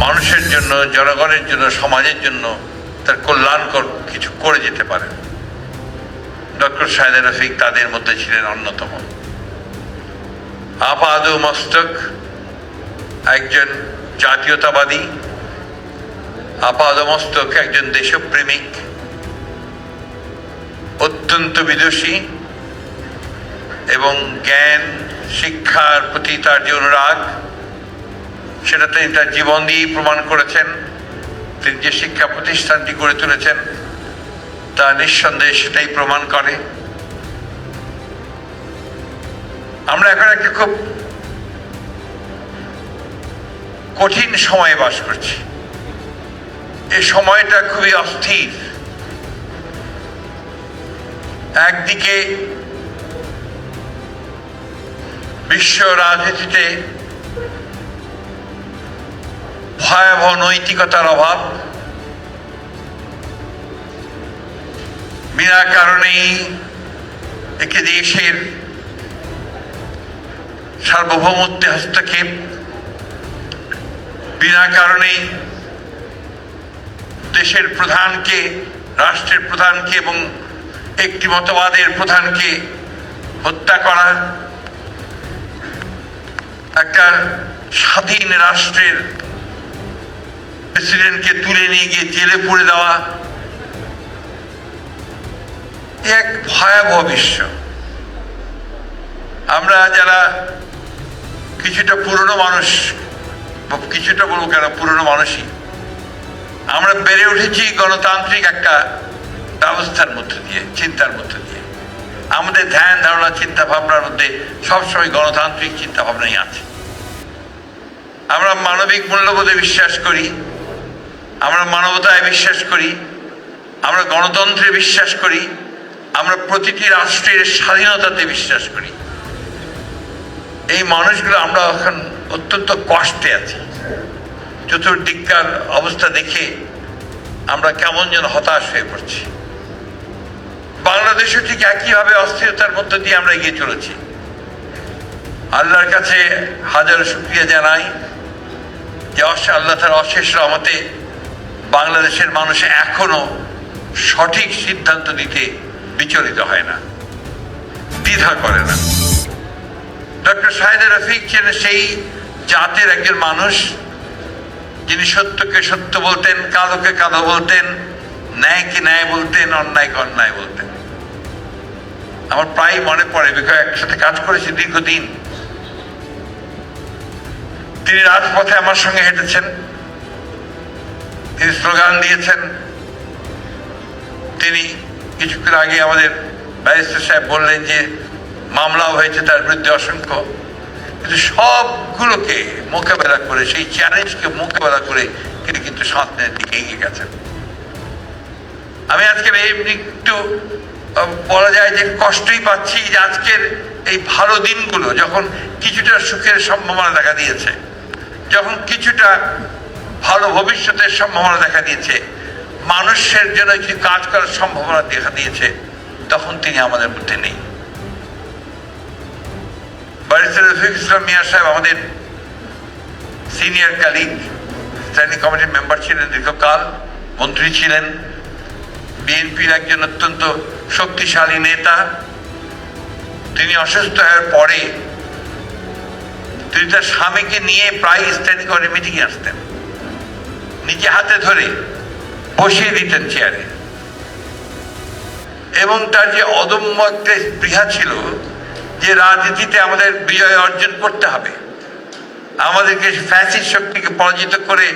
মানুষের জন্য, জনগণের জন্য, সমাজের জন্য তার কল্যাণকর কিছু করে যেতে পারেন। ডক্টর সাইয়েদা রফিক তাদের মধ্যে ছিলেন অন্যতম। আপাদ মস্তক একজন জাতীয়তাবাদী, আপাদ মস্তক একজন দেশপ্রেমিক, অত্যন্ত বিদুষী এবং জ্ঞান শিক্ষার প্রতি তার যে অনুরাগ সেটা তিনি তার জীবন দিয়েই প্রমাণ করেছেন। তিনি যে শিক্ষা প্রতিষ্ঠানটি গড়ে তুলেছেন তা নিঃসন্দেহে সেটাই প্রমাণ করে। আমরা এখন একটা খুব কঠিন সময়ে বাস করছি। এই সময়টা খুবই অস্থির। একদিকে বিশ্ব রাজনীতিতে ভয়াবহ নৈতিকতার অভাব, বিনা কারণেই একটি দেশের সার্বভৌমত্বে হস্তক্ষেপ, বিনা কারণেই দেশের প্রধানকে, রাষ্ট্রের প্রধানকে এবং একটি মতবাদের প্রধানকে হত্যা করা, একটা স্বাধীন রাষ্ট্রের প্রেসিডেন্টকে তুলে নিয়ে গিয়ে জেলে পুরে দেওয়া, এক ভয়াবহ বিশ্ব। আমরা যারা কিছুটা পুরনো মানুষ, কিছুটা বলবো কেন, পুরনো মানুষই, আমরা বেড়ে উঠেছি গণতান্ত্রিক একটা ব্যবস্থার মধ্যে দিয়ে, চিন্তার মধ্যে দিয়ে। আমাদের ধ্যান ধারণা চিন্তা ভাবনার মধ্যে সবসময় গণতান্ত্রিক চিন্তা ভাবনাই আছে। আমরা মানবিক মূল্যবোধে বিশ্বাস করি, আমরা মানবতায় বিশ্বাস করি, আমরা গণতন্ত্রে বিশ্বাস করি, আমরা প্রতিটি রাষ্ট্রের স্বাধীনতাতে বিশ্বাস করি। এই মানুষগুলো আমরা এখন অত্যন্ত কষ্টে আছি। চতুর্দিককার অবস্থা দেখে আমরা কেমন যেন হতাশ হয়ে পড়ছি। বাংলাদেশও ঠিক একইভাবে অস্থিরতার মধ্য দিয়ে আমরা এগিয়ে চলেছি। আল্লাহর কাছে হাজারো শুকরিয়া জানাই যে আল্লাহ তার অশেষ রহমতে বাংলাদেশের মানুষ এখনো সঠিক সিদ্ধান্ত নিতে বিচলিত হয় না, দ্বিধা করে না। ডক্টর সাইয়েদা রফিক ছিলেন সেই জাতের একজন মানুষ যিনি সত্যকে সত্য বলতেন, কালোকে কালো বলতেন, ন্যায়কে ন্যায় বলতেন, অন্যায়কে অন্যায় বলতেন। আমার প্রায় মনে পড়ে, বিকজ একসাথে কাজ করেছি দীর্ঘদিন। তিনি রাজপথে আমার সঙ্গে হেঁটেছেন, তিনি স্লোগান দিয়েছেন। তিনি কিছুক্ষণ আগে আমাদের ব্যারিস্টার সাহেব বললেন যে মামলাও হয়েছে তার বিরুদ্ধে অসংখ্য, কিন্তু সবগুলোকে মোকাবেলা করে, সেই চ্যালেঞ্জকে মোকাবেলা করে তিনি কিন্তু সামনের দিকে এগিয়ে গেছেন। আমি আজকে এমনি একটু বলা যায় যে কষ্টই পাচ্ছি যে আজকের এই ভালো দিনগুলো যখন কিছুটা সুখের সম্ভাবনা দেখা দিয়েছে, যখন কিছুটা ভালো ভবিষ্যতের সম্ভাবনা দেখা দিয়েছে, মানুষের জন্য কিছু কাজ করার সম্ভাবনা দেখা দিয়েছে, তখন তিনি আমাদের মধ্যে নেই। ব্যারিস্টার রফিকুল ইসলাম মিয়া সাহেব আমাদের সিনিয়র কালিগ, স্ট্যান্ডিং কমিটির মেম্বার ছিলেন দীর্ঘকাল, মন্ত্রী ছিলেন, বিএনপির একজন অত্যন্ত শক্তিশালী নেতা। তিনি অসুস্থ হওয়ার পরে তিনি তার স্বামীকে নিয়ে প্রায় স্ট্যান্ডিং কমিটি মিটিংয়ে আসতেন, নিজে হাতে ধরে বসিয়ে দিতেন চেয়ারে। এবং তার যে অদম্য একটা স্পৃহা ছিল যে রাজনীতিতে আমাদের বিজয় অর্জন করতে হবে, আমাদেরকে ফ্যাসিস্ট শক্তিকে পরাজিত করে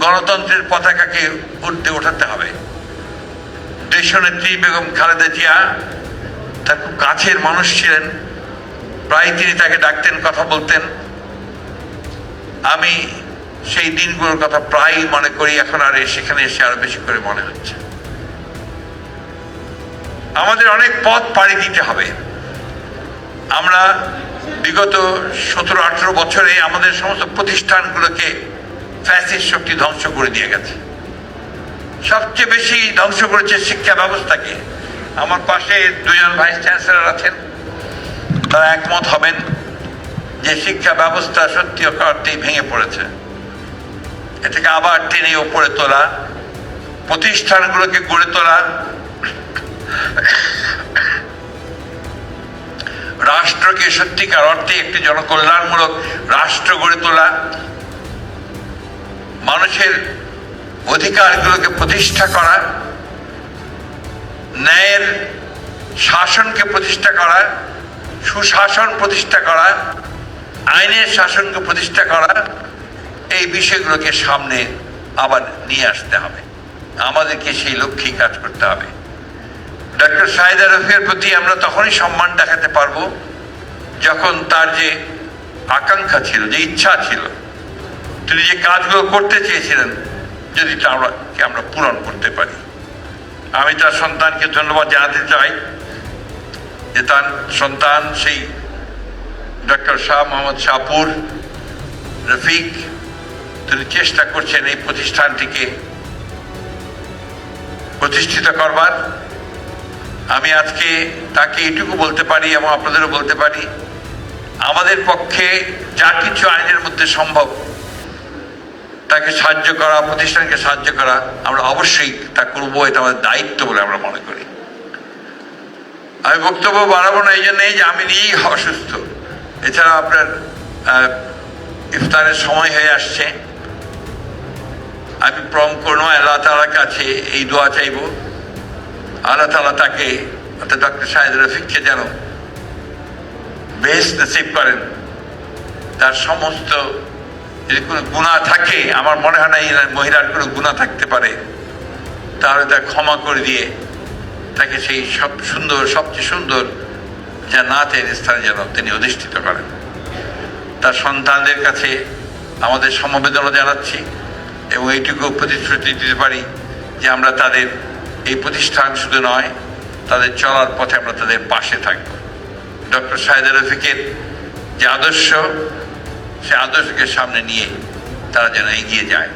গণতন্ত্রের পতাকাকে উঠতে ওঠাতে হবে। দেশনেত্রী বেগম খালেদা জিয়া তার খুব কাছের মানুষ ছিলেন, প্রায় তিনি তাকে ডাকতেন, কথা বলতেন। আমি সেই দিনগুলোর কথা প্রায়ই মনে করি, এখন আর সেখানে এসে আরো বেশি করে মনে হচ্ছে। আমাদের অনেক পথ পাড়ি দিতে হবে। আমরা বিগত 17-18 বছরে আমাদের সমস্ত প্রতিষ্ঠানগুলোকে ফ্যাসিস্ট শক্তি ধ্বংস করে দিয়ে গেছে। সবচেয়ে বেশি ধ্বংস করেছে শিক্ষা ব্যবস্থাকে। আমার পাশে দুজন ভাইস চ্যান্সেলর আছেন, তারা একমত হবেন যে শিক্ষা ব্যবস্থা সত্যি অর্থেই ভেঙে পড়েছে। এটাকে আবার টেনে উপরে তোলা, প্রতিষ্ঠানগুলোকে গড়ে তোলা, রাষ্ট্রকে সত্যিকার অর্থে একটি জনকল্যাণমূলক রাষ্ট্র গড়ে তোলা, মানুষের অধিকারগুলোকে প্রতিষ্ঠা করা, ন্যায়ের শাসনকে প্রতিষ্ঠা করা, সুশাসন প্রতিষ্ঠা করা, আইনের শাসনকে প্রতিষ্ঠা করা, এই বিষয়গুলোকে সামনে আবার নিয়ে আসতে হবে। আমাদেরকে সেই লক্ষ্যেই কাজ করতে হবে। ডক্টর সাইদা রফিকের প্রতি আমরা তখনই সম্মান দেখাতে পারবো যখন তার যে আকাঙ্ক্ষা ছিল, যে ইচ্ছা ছিল, তিনি যে কাজগুলো করতে চেয়েছিলেন, যদি তা আমরা পূরণ করতে পারি। আমি তার সন্তানকে ধন্যবাদ জানাতে চাই যে তার সন্তান সেই ডক্টর শাহ মোহাম্মদ শাহপুর রফিক, তিনি চেষ্টা করছেন এই প্রতিষ্ঠানটিকে প্রতিষ্ঠিত করবার। আমি আজকে তাকে এটুকু বলতে পারি এবং আপনাদেরও বলতে পারি, আমাদের পক্ষে যা কিছু আইনের মধ্যে সম্ভব তাকে সাহায্য করা, প্রতিষ্ঠানকে সাহায্য করা, আমরা অবশ্যই তা করবো। এটা আমাদের দায়িত্ব বলে আমরা মনে করি। আমি বক্তব্য বাড়াবো না এই জন্যই যে আমি নিজেই অসুস্থ। এছাড়া আপনার ইফতারের সময় হয়ে আসছে। আমি পরম করুণাময় আল্লাহ তাআলার কাছে এই দোয়া চাইব, আল্লাহ তাআলা তাকে অর্থাৎ ডক্টর সাইদা রফিককে যেন বেহেশত নসিব করেন। তার সমস্ত যদি কোনো গুনাহ থাকে, আমার মনে হয় না এই মহিলার কোনো গুনাহ থাকতে পারে, তাহলে তা ক্ষমা করে দিয়ে তাকে সেই সবচেয়ে সুন্দর জান্নাতের স্থানে যেন তিনি অধিষ্ঠিত করেন। তার সন্তানদের কাছে আমাদের সমবেদনা জানাচ্ছি এবং এইটুকু প্রতিশ্রুতি দিতে পারি যে আমরা তাদের এই প্রতিষ্ঠান শুধু নয়, তাদের চলার পথে আমরা তাদের পাশে থাকব। ডক্টর সাইদা রফিকের যে আদর্শ, সে আদর্শকে সামনে নিয়ে তারা যেন এগিয়ে যায়।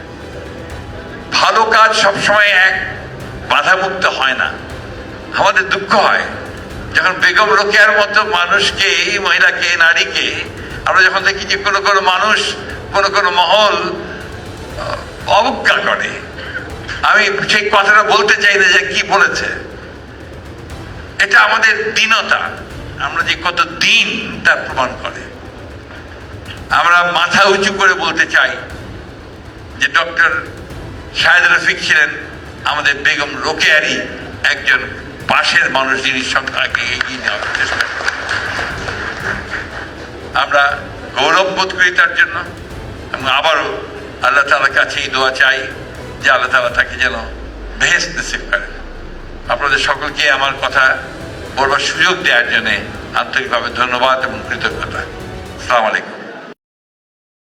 ভালো কাজ সবসময় এক বাধামুক্ত হয় না। আমাদের দুঃখ হয় যখন বেগম রোকেয়ার মতো মানুষকে, এই মহিলাকে, নারীকে আমরা যখন দেখি যে কোনো মানুষ, কোনো মহল অবজ্ঞা করে। আমি সেই কথাটা বলতে চাই না যে কি বলেছে, এটা আমাদের দীনতা, আমরা যে কত দিন তার প্রমাণ করে। আমরা মাথা উঁচু করে বলতে চাই যে ডক্টর সাইদা রফিক ছিলেন আমাদের বেগম রোকেয়ারই একজন পাশের মানুষ, যিনি সংখ্যাকে এগিয়ে নেওয়ার চেষ্টা করেন। আমরা গৌরব বোধ করি তার জন্য এবং আবারও আল্লাহ তাআলার কাছে এই দোয়া চাই যে আল্লাহ তাআলা তাকে যেন বেহেশত নসিব করেন। আপনাদের সকলকে আমার কথা বলবার সুযোগ দেওয়ার জন্য আন্তরিকভাবে ধন্যবাদ এবং কৃতজ্ঞতা। আসসালামু আলাইকুম।